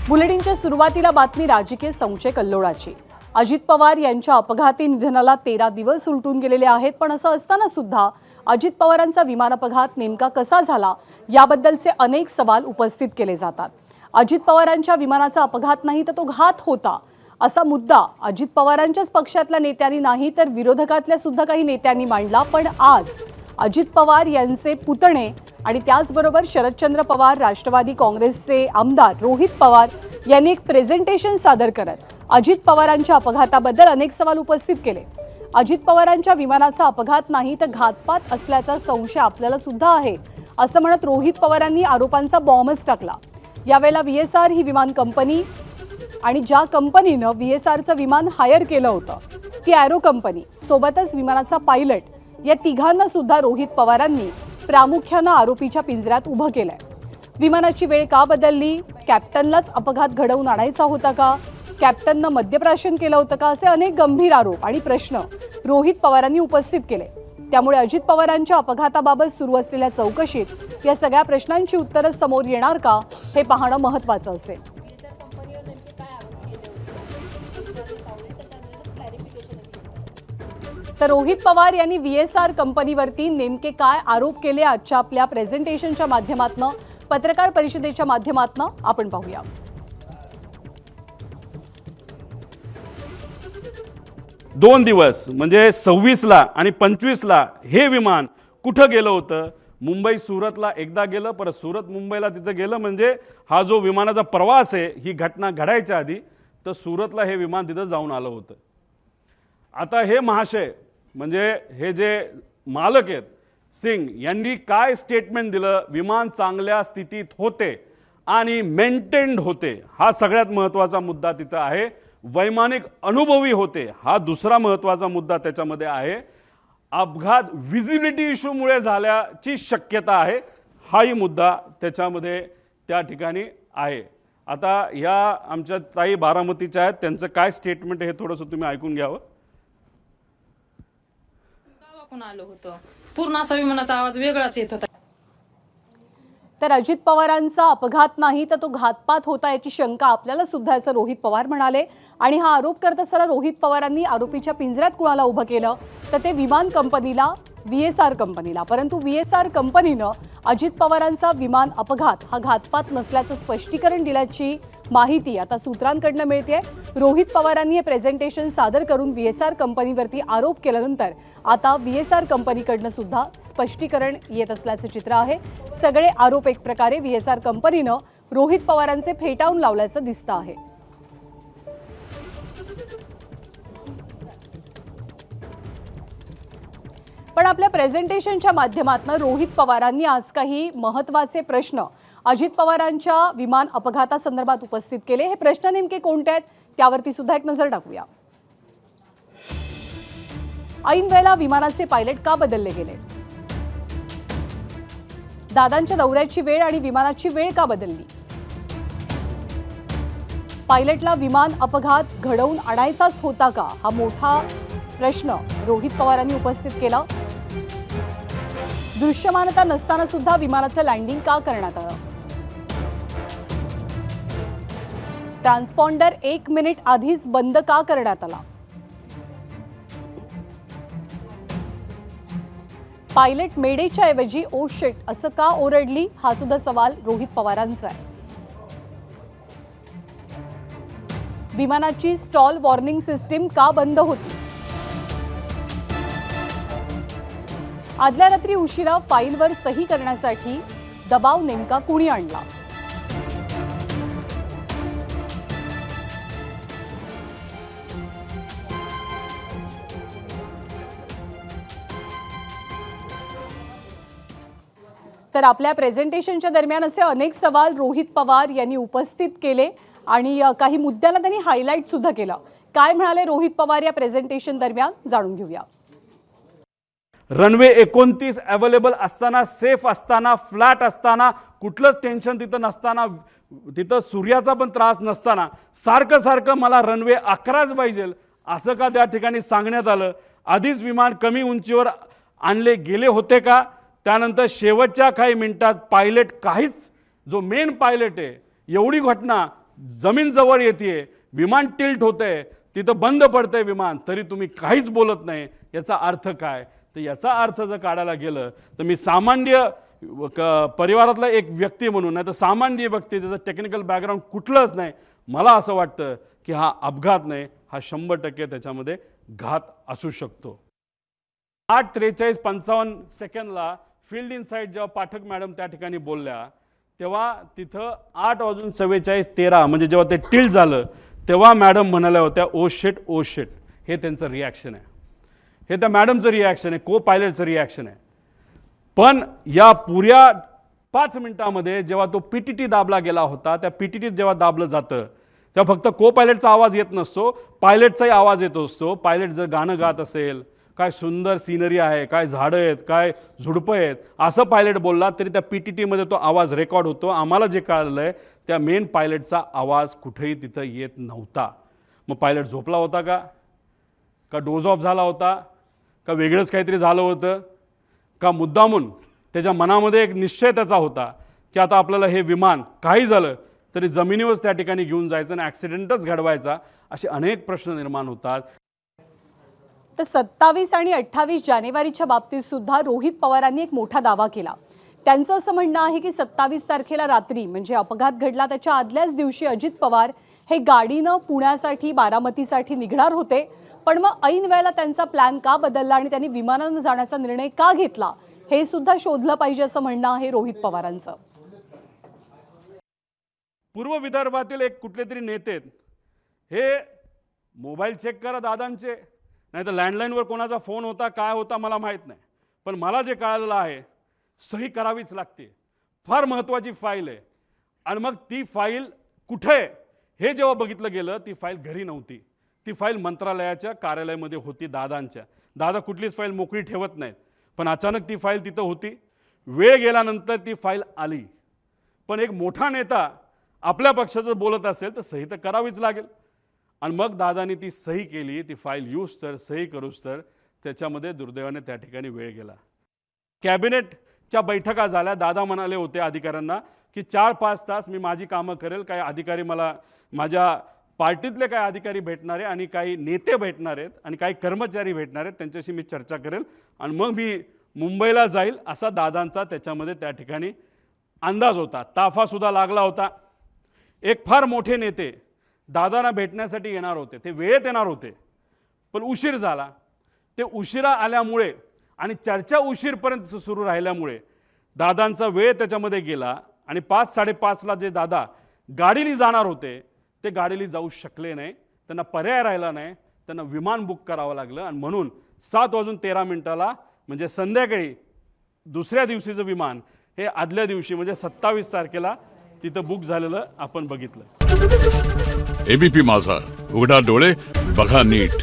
बुलेटिनच्या सुरुवातीला बातमी राजकीय संशय कल्लोळाची। अजित पवार यांच्या अपघाती निधनाला 13 दिवस उलटून गेलेले आहेत, पण असं असताना सुद्धा अजित पवारांचा विमान अपघात नेमका कसा झाला याबद्दलचे अनेक सवाल उपस्थित केले जातात। अजित पवारांच्या विमानाचा अपघात नाही तर तो घात होता असा मुद्दा अजित पवारांच्याच पक्षातल्या नेत्यांनी नाही तर विरोधकातल्या सुद्धा काही नेत्यांनी मांडला। पण आज अजित पवार यांचे पुतणे आणि त्याचबरोबर शरदचंद्र पवार राष्ट्रवादी काँग्रेसचे आमदार रोहित पवार यांनी एक प्रेझेंटेशन सादर करत अजित पवारांच्या अपघाताबद्दल अनेक सवाल उपस्थित केले। अजित पवारांच्या विमानाचा अपघात नाही तर घातपात असल्याचा संशय आपल्याला सुद्धा आहे असं म्हणत रोहित पवारांनी आरोपांचा बॉम्बच टाकला। यावेळेला VSR ही विमान कंपनी आणि ज्या कंपनीनं VSRचं विमान हायर केलं होतं ती एरो कंपनी सोबतच विमानाचा पायलट या तिघांना सुद्धा रोहित पवारांनी प्रामुख्याने आरोपीच्या पिंजऱ्यात उभं केलंय। विमानाची वेळ का बदलली? कॅप्टनलाच अपघात घडवून आणायचा होता का? कॅप्टननं मद्यप्राशन केलं होतं का? असे अनेक गंभीर आरोप आणि प्रश्न रोहित पवारांनी उपस्थित केले। त्यामुळे अजित पवारांच्या अपघाताबाबत सुरू असलेल्या चौकशीत या सगळ्या प्रश्नांची उत्तरं समोर येणार का हे पाहणं महत्त्वाचं असेल। तर रोहित पवार यांनी VSR कंपनीवरती नेमके काय आरोप केले आजच्या आपल्या प्रेझेंटेशनच्या माध्यमातून पत्रकार परिषदेच्या माध्यमातून आपण पाहूया। 2 दिवस म्हणजे 26ला आणि 25ला हे विमान कुठं गेलं होतं? मुंबई सुरतला एकदा गेलं, परत सुरत मुंबईला तिथं गेलं। म्हणजे हा जो विमानाचा प्रवास आहे ही घटना घडायच्या आधी तर सुरतला हे विमान तिथं जाऊन आलं होतं। आता हे महाशय म्हणजे हे जे मालक आहेत सिंग यांनी काय स्टेटमेंट दिलं? विमान चांगल्या स्थितीत होते आणि मेंटेन्ड होते, हा सगळ्यात महत्त्वाचा मुद्दा तिथं आहे। वैमानिक अनुभवी होते, हा दुसरा महत्त्वाचा मुद्दा त्याच्यामध्ये आहे। अपघात विजिबिलिटी इश्यूमुळे झाल्याची शक्यता आहे, हाही मुद्दा त्याच्यामध्ये त्या ठिकाणी आहे। आता या आमच्या ताई बारामतीच्या आहेत, त्यांचं काय स्टेटमेंट हे थोडंसं तुम्ही ऐकून घ्यावं। गावाकडून आलो होतो, पूर्ण असा विमानाचा आवाज वेगळाच येत होता। तर अजित पवारांचा अपघात नाही तर तो घातपात होता याची शंका आपल्याला सुद्धा असं रोहित पवार म्हणाले। आणि हा आरोप करत असताना रोहित पवारांनी आरोपीच्या पिंजऱ्यात कुणाला उभं केलं तर ते विमान कंपनीला, VSR कंपनीला। परंतु VSR कंपनीनं अजित पवारांचा विमान अपघात हा घातपात नसल्याचं स्पष्टीकरण दिल्याची माहिती आता सूत्रांकडनं मिळते। रोहित पवारांनी हे प्रेझेंटेशन सादर करून VSR कंपनीवरती आरोप केल्यानंतर आता VSR कंपनीकडनं सुद्धा स्पष्टीकरण येत असल्याचं चित्र आहे। सगळे आरोप एक प्रकारे VSR कंपनीनं रोहित पवारांचे फेटाळून लावल्याचं दिसतं आहे। पण आपल्या प्रेझेंटेशनच्या माध्यमातून रोहित पवारांनी आज काही महत्त्वाचे प्रश्न अजित पवारांच्या विमान अपघातासंदर्भात उपस्थित केले। हे प्रश्न नेमके कोणते आहेत त्यावरती सुद्धा एक नजर टाकूया। ऐन वेळेला विमानाचे पायलट का बदलले गेले? दादांच्या दौऱ्याची वेळ आणि विमानाची वेळ का बदलली? पायलटला विमान अपघात घडवून आणायचाच होता का? हा मोठा प्रश्न रोहित पवारांनी उपस्थित केला। दृश्यमानता नसताना सुद्धा विमानाचं लँडिंग का करण्यात आलं? ट्रान्सपॉन्डर 1 मिनिट आधीच बंद का करण्यात आला? पायलट मेडेच्या ऐवजी ओ शिट असं का ओरडली? हा सुद्धा सवाल रोहित पवारांचा आहे। विमानाची स्टॉल वॉर्निंग सिस्टीम का बंद होती? आदल्या रात्री उशिरा फाईलवर सही करण्यासाठी दबाव नेमका कुणी आणला? तर आपल्या प्रेझेंटेशनच्या दरम्यान असे अनेक सवाल रोहित पवार यांनी उपस्थित केले आणि काही मुद्द्यांना त्यांनी हायलाइट सुद्धा केलं। काय म्हणाले रोहित पवार या प्रेझेंटेशन दरम्यान जाणून घेऊया। रनवे 29 अवेलेबल असताना, सेफ असताना, फ्लॅट असताना, कुठलंच टेन्शन तिथं नसताना, तिथं सूर्याचा पण त्रास नसताना सारखं सारखं मला रनवे 11च पाहिजे असं का त्या ठिकाणी सांगण्यात आलं? आधीच विमान कमी उंचीवर आणले गेले होते का? त्यानंतर शेवटच्या काही मिनिटात पायलट काहीच, जो मेन पायलट आहे, एवढी घटना जमीन जवळ येते, विमान टिल्ट होतंय, तिथं बंद पडतंय विमान, तरी तुम्ही काहीच बोलत नाही. याचा अर्थ काय? तर याचा अर्थ जर काढायला गेलं तर मी सामान्य परिवारातला एक व्यक्ती म्हणून, नाही तर सामान्य व्यक्ती ज्याचं टेक्निकल बॅकग्राऊंड कुठलंच नाही, मला असं वाटतं की हा अपघात नाही, हा 100% त्याच्यामध्ये घात असू शकतो. 8:43:55 सेकंदला फील्ड इन साईड जेव्हा पाठक मॅडम त्या ठिकाणी बोलल्या, तेव्हा तिथं 8:44:13 म्हणजे जेव्हा ते टिल्ट झालं तेव्हा मॅडम म्हणाल्या होत्या ओ शिट ओ शिट. हे त्यांचं रिॲक्शन आहे, हे त्या मॅडमचं रिॲक्शन आहे, को पायलटचं रिॲक्शन आहे. पण या पुऱ्या 5 मिनिटामध्ये जेव्हा तो PTT दाबला गेला होता, त्या PTT जेव्हा दाबलं जातं तेव्हा फक्त को पायलटचा आवाज येत नसतो, पायलटचाही आवाज येत असतो. पायलट जर गाणं गात असेल, काय सुंदर सिनरी आहे, काय झाडं आहेत, काय झुडपं आहेत, असं पायलट बोलला तरी त्या PTTमध्ये तो आवाज रेकॉर्ड होतो. आम्हाला जे कळलं आहे त्या मेन पायलटचा आवाज कुठेही तिथं येत नव्हता. मग पायलट झोपला होता का डोज ऑफ झाला होता का वेगळंच काहीतरी झालं होतं का मुद्दामून त्याच्या मनामध्ये एक निश्चय त्याचा होता की आता आपल्याला हे विमान काही झालं तरी जमिनीवरच त्या ठिकाणी घेऊन जायचं आणि ॲक्सिडेंटच घडवायचा, असे अनेक प्रश्न निर्माण होतात. तर 27 आणि 28 जानेवारीच्या बाबतीत सुद्धा रोहित पवारांनी एक मोठा दावा केला. त्यांचं असं म्हणणं आहे की 27 तारखेला रात्री म्हणजे अपघात घडला त्याच्या आदल्याच दिवशी अजित पवार हे गाडीनं पुण्यासाठी बारामतीसाठी निघणार होते, पण मग ऐन वेळेला त्यांचा प्लॅन का बदलला आणि त्यांनी विमानानं जाण्याचा निर्णय का घेतला हे सुद्धा शोधलं पाहिजे असं म्हणणं आहे रोहित पवारांचं. पूर्व विदर्भातील एक कुठले तरी नेते हे मोबाईल चेक करा दादांचे, नाही तर लँडलाईनवर कोणाचा फोन होता काय होता मला माहीत नाही, पण मला जे कळलेलं आहे सही करावीच लागते. फार महत्त्वाची फाईल आहे आणि मग ती फाईल कुठे हे जेव्हा बघितलं गेलं ती फाईल घरी नव्हती, ती फाईल मंत्रालयाच्या कार्यालयामध्ये होती दादांच्या. दादा कुठलीच फाईल मोकळी ठेवत नाहीत, पण अचानक ती फाईल तिथं होती. वेळ गेल्यानंतर ती फाईल आली, पण एक मोठा नेता आपल्या पक्षाचं बोलत असेल तर सही तर करावीच लागेल. आणि मग दादानी ती सही केली, ती फाईल यूज तर सही करूच तर त्याच्यामध्ये दुर्दैवाने त्या ठिकाणी वेळ गेला. कॅबिनेटच्या बैठका झाल्या, दादा म्हणाले होते अधिकाऱ्यांना की 4-5 तास मी माझी कामं करेल, काही अधिकारी मला माझ्या पार्टीतले काही अधिकारी भेटणार आहे आणि काही नेते भेटणार आहेत आणि काही कर्मचारी भेटणार आहेत, त्यांच्याशी मी चर्चा करेल आणि मग मी मुंबईला जाईल, असा दादांचा त्याच्यामध्ये त्या ठिकाणी अंदाज होता. ताफासुद्धा लागला होता. एक फार मोठे नेते दादांना भेटण्यासाठी येणार होते, ते वेळेत येणार होते, पण उशीर झाला. ते उशिरा आल्यामुळे आणि चर्चा उशीरपर्यंत सुरू राहिल्यामुळे दादांचा वेळ त्याच्यामध्ये गेला आणि 5-5:30ला जे दादा गाडीली जाणार होते ते गाडीली जाऊ शकले नाही. त्यांना पर्याय राहिला नाही, त्यांना विमान बुक करावं लागलं आणि म्हणून 7:13 म्हणजे संध्याकाळी दुसऱ्या दिवशीचं विमान हे आदल्या दिवशी म्हणजे 27 तारखेला तिथं बुक झालेलं आपण बघितलं. ABP माझा, उघडा डोळे बघा नीट.